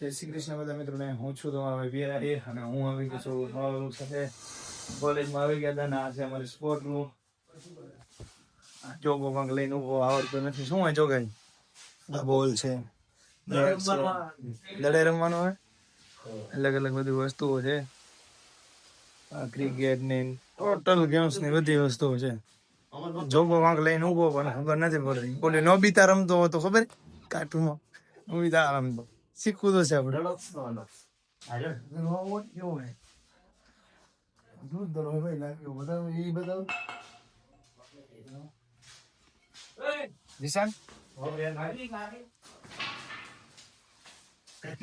જય શ્રી કૃષ્ણ બધા મિત્રોને. હું છું તમારો ભાઈ બિહારી અને હું આવી ગયો છું નવા લોક સાથે. કોલેજમાં આવી ગયા હતા ને આ છે અમારી સ્પોર્ટ રૂમ. જોગો કંઈક લઈને ઉભો આવડતો નથી. શું હોય જોગાઈ? આ બોલ છે, દડે રમવાનો હોય, અલગ અલગ બધી વસ્તુઓ છે. ક્રિકેટ ની ટોટલ ગેમ્સ ની બધી વસ્તુઓ છે. જોગો કંઈક લઈને ઉભો પણ ખબર નથી પડતી. બોલે નોબિતા રમતો હતો ખબર કાર્ટૂનમાં? નોબિતા રમતો શીખવું તો છે આપણે.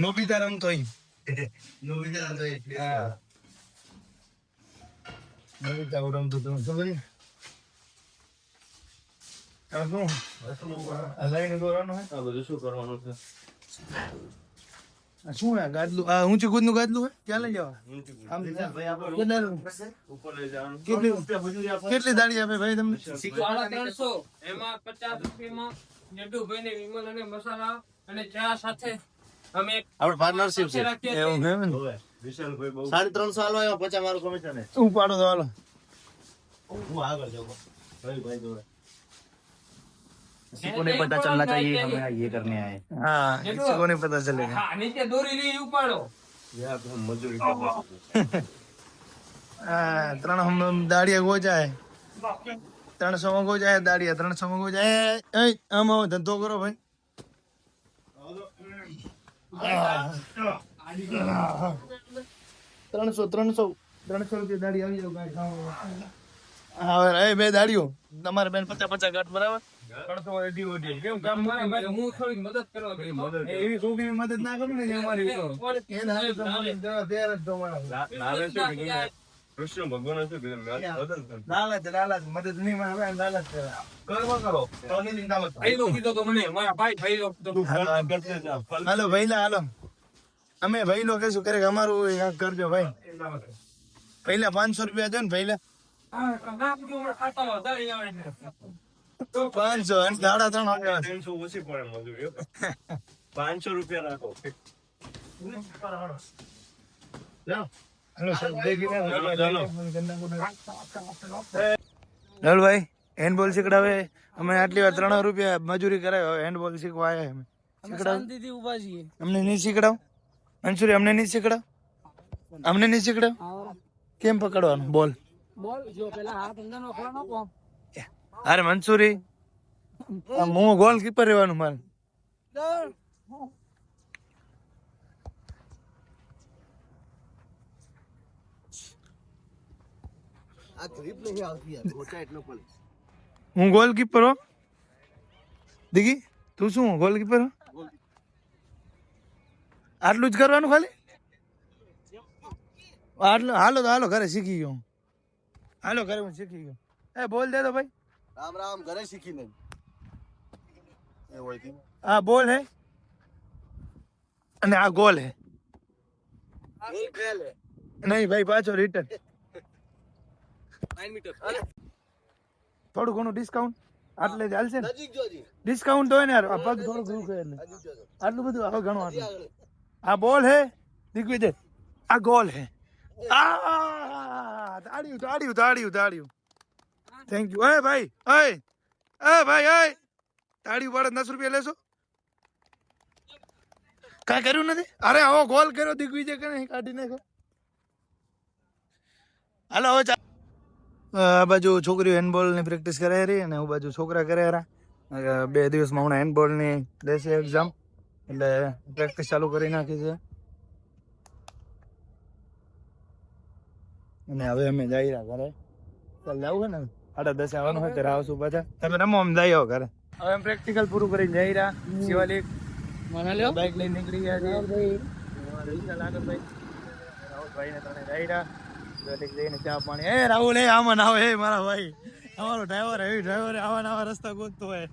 નોબિતા રમતો નોબિતા રમતો ખબર શું કરવાનું છે? શું હે ગાદલું? આ ઊંચું કૂદનું ગાદલું હે? ક્યાં લઈ જવા? કેટલી દાડી આપે ભાઈ તમને? 300 એમાં 50 રૂપિયામાં નેટુભાઈ ને વિમલ અને મસાલા અને ચા સાથે અમે આપણે પાર્ટનરશિપ છે. એવું છે ને? વિશાલભાઈ બહુ 350 હાલો, એમાં 50 મારું કમિશન છે. ઉપાડો તો હાલો. હું આગળ જાઉં ભાઈ જોડે. किसी को नहीं पता चलना चाहिए हमें ये करने आए. हाँ, किसी को नहीं पता चलेगा. હા નીચે દોરી લઈ ઉપાડો. યાર તો મજૂરી કરવા. हाँ, 300 દાડિયા ગોજાય. 300 માં ગોજાય દાડિયા. 300 માં ગોજાય. એ આમ આવો ધંધો કરો ભાઈ. 300 રૂપિયા દાડી આવી જાવ કાંઈ ખાવા. હા, એ બે દાડીઓ તમારે બેન 50 ગાંઠ બરાબર. 300 રેડી ઓડી કેમ કામ મારા ભાઈ હું થોડી મદદ કરવા ગઈ. એવી છોકરી મદદ ના કરું ને જે અમારી તો એને હાલ તમારી જવા તૈયાર જ તમારા નાલે શું કીધું? કૃષ્ણ ભગવાન શું કીધું? લાલચ મદદ નહીં માં આવે લાલચ કરવા કરો તો ની ચિંતા મત ભાઈ નો કીધો તો મને મારા ભાઈ ભાઈ નો કીધો. હાલો ભાઈલા હાલો અમે ભાઈલો કશું કરે કે અમારું કરજો ભાઈ. પહેલા 500 રૂપિયા છે ને પહેલા હા ના કીધું મને ખાતા વધારે આવે તો 500 અને 3.5 આવ્યા 300 ઓછી પડે મજૂરી. 500 રૂપિયા રાખો. ભાઈ હેન્ડબોલ શીખડાવે અમે આટલી વાર 300 રૂપિયા મજૂરી કરાવે. હેન્ડબોલ શીખવા આવ્યા અમે શાંતિથી ઉભા છીએ. અમને નહીં શીખડાવ મંસૂરી? અમને નહીં શીખડાવ? અમને નહીં શીખડાવ? કેમ પકડવાનું બોલ? બોલ જો પેલા હાથ અંદર નો ખોલો કો. અરે મંસૂરી હું ગોલ કીપર રહેવાનું મારે. હું ગોલ કીપર હો દીકી. તું શું ગોલ કીપર હો? આટલું જ કરવાનું ખાલી? આટલું હાલો તો હાલો ઘરે શીખી ગયો. હાલો ઘરે હું શીખી ગયો. એ બોલ દે તો ભાઈ. રામ રામ. ઘરે શીખી નહીં. આ બોલ હે અને આ ગોલ હે. નહીં ભાઈ પાછો રિટર્ન. 9 મીટર થોડું ઘણું ડિસ્કાઉન્ટ આટલે જ હાલશે ને? ડિસ્કાઉન્ટ હોય ને યાર. આ પગ થોડું ઘણું એટલે આટલું બધું હવે ઘણું આટલું. આ બોલ હે દિગ્વિજય. આ ગોલ હે. તાળ્યું તાળ્યું તાળ્યું તાળ્યું. Thank you. એ ભાઈ તાળીઓ પાડે 10 રૂપિયા લેશો? કાંઈ કર્યું નથી? અરે આવો ગોલ કર્યો દિગ્વિજય કે કાઢી નાખો. હાલો હવે આ બાજુ છોકરીઓ હેન્ડબોલ ની પ્રેક્ટિસ કરાવી રહી અને હું બાજુ છોકરા કરે 2 દિવસમાં હમણાં હેન્ડબોલ ની લેશે એક્ઝામ એટલે પ્રેક્ટિસ ચાલુ કરી નાખી છે. અને હવે અમે જઈ રહ્યા ઘરે. ચાલ જવું છે ને 10:30 આવવાનું હોય ત્યારે આવશું પાછા. તમે રમો અમે જઈ આવો ઘરે. હવે એમ પ્રેક્ટિકલ પૂરું કરીને જઈ રહ્યા. શિવાલિક બાઇક લઈને નીકળી ગયા છે. રાહુલભાઈ ને તમે જઈ રહ્યા. શિવાલિક જઈને ચા પાણી. એ રાહુલ આમાં ના હોય મારા ભાઈ. અમારો ડ્રાઈવર હેવી ડ્રાઈવર આવા રસ્તા ગોતતો હોય.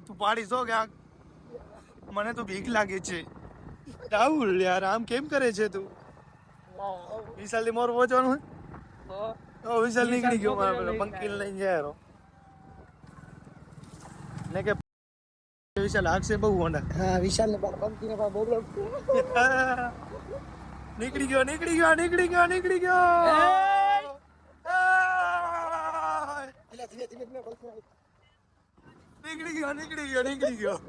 તું પાડી છો કે મને તો બીક લાગે છે રાહુલ યાર. આમ કેમ કરે છે તું? વિશાલ થી મોર પહોંચવાનું હોય. વિશાલ નીકળી ગયો મારા પંકીલ લઈને જાય ને કે વિશાલ હાકશે બહુ હોન્ડા. હા વિશાલ ને પંક્તિ ને બોલો નીકળી ગયો નીકળી ગયો નીકળી ગયો નીકળી ગયો. એટલે ધીમે ધીમે બોલતો નીકળી ગયો નીકળી ગયો નીકળી ગયો.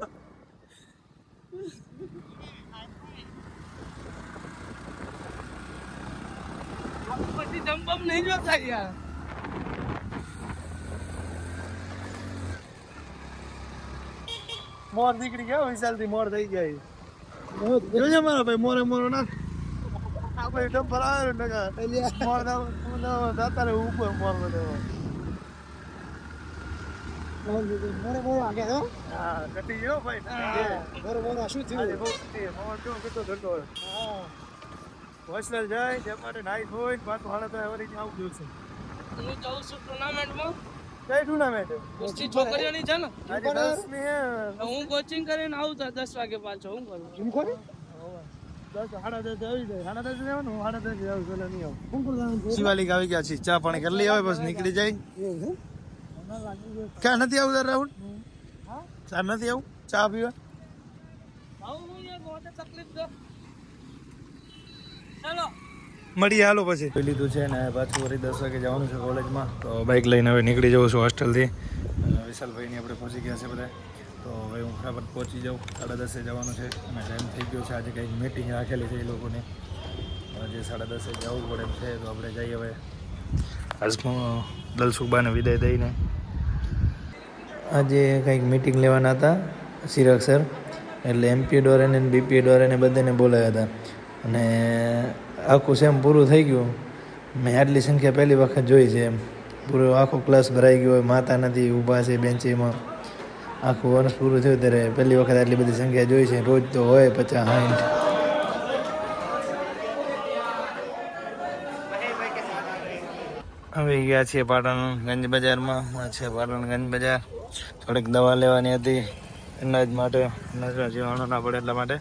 પછી જમ્પ નહીં જોતા યાર. મોર નીકળી ગયો વિશાલ થી મોર થઈ ગયા. જોજે મારા ભાઈ મોરે મોરો ના આપણે ડમ્પર આવ્યો ને મોર દાતા રે ઉપર મોર દેવો. મોરે મોરે આગે હો હા કટી ગયો ભાઈ. મોરે મોરે શું થયું મોર જો કેટલો ધંધો હા હોસ્ટેલ જાય જે માટે નાઈટ હોય પાછું હાલત હોય વળી આવું જોશે. હું જાઉં છું ટુર્નામેન્ટમાં. કઈ ટુર્નામેન્ટ કુસ્તી છોકરીઓની છે ને. આજે 10 ની હે. તો હું કોચિંગ કરીને આવું તો 10 વાગે પાછો હું કરું. એમ કોને 10 સાડા 10 આવી જાય. સાડા 10 જવાનું સાડા 10 આવું પેલા નહીં આવું. કોણ બોલવાનું શિવાલિક આવી ગયા છે ચા પાણી કરી લઈ આવે બસ નીકળી જાય. ક્યાં નથી આવું તાર રાહુલ? ચા નથી આવું ચા પીવા? આવું હું યાર બહુ તકલીફ દો. ચાલો મળીએ હાલો પછી. પી લીધું છે ને પાછું વળી 10 વાગે જવાનું છે કોલેજમાં. તો બાઇક લઈને હવે નીકળી જાઉં છું હોસ્ટેલથી. વિશાલભાઈની આપણે પહોંચી ગયા છે બધા. તો હવે હું ફટાફટ પહોંચી જાઉં. 10:30 જવાનું છે અને ટાઈમ થઈ ગયો છે. આજે કંઈક મીટિંગ રાખેલી છે એ લોકોની. જે 10:30 જવું પડે એમ છે તો આપણે જઈએ હવે. આજમાં દલસુબાને વિદાય દઈને આજે કંઈક મીટિંગ લેવાના હતા સિરાગ સર. એટલે એમપી ડોરેને બીપી ડોરેને બધાને બોલાવ્યા હતા અને આખું સેમ પૂરું થઈ ગયું. મેં આટલી સંખ્યા પહેલી વખત જોઈ છે એમ. પૂરો આખો ક્લાસ ભરાઈ ગયો હોય, માતા નથી ઊભા છે બેન્ચીમાં. આખું વર્ષ પૂરું થયું ત્યારે પહેલી વખત આટલી બધી સંખ્યા જોઈ છે. રોજ તો હોય 50-60. હવે ગયા છીએ પાટણ ગંજ બજારમાં. છે પાટણ ગંજ બજાર. થોડીક દવા લેવાની હતી અનાજ માટે. અનાજ જીવાણું ના પડે એટલા માટે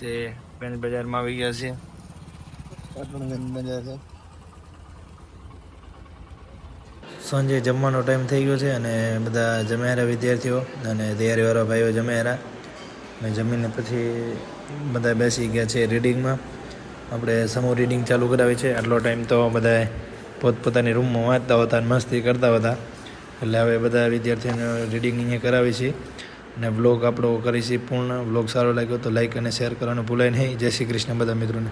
તે ગંજ બજારમાં આવી ગયા છીએ. પાટણ ગંજ બજાર છે. સાંજે જમવાનો ટાઈમ થઈ ગયો છે અને બધા જમ્યા વિદ્યાર્થીઓ અને તૈયારીવાળા ભાઈઓ જમ્યા. અને જમીને પછી બધા બેસી ગયા છે રીડિંગમાં. આપણે સમૂહ રીડિંગ ચાલુ કરાવી છે. આટલો ટાઈમ તો બધા પોતપોતાની રૂમમાં વાંચતા હતા અને મસ્તી કરતા હતા. એટલે હવે બધા વિદ્યાર્થીઓને રીડિંગ અહીંયા કરાવી છે અને બ્લોગ આપણો કરીશું પૂર્ણ. બ્લોગ સારો લાગ્યો તો લાઈક અને શેર કરવાનું ભૂલાય નહીં. જય શ્રી કૃષ્ણ બધા મિત્રોને.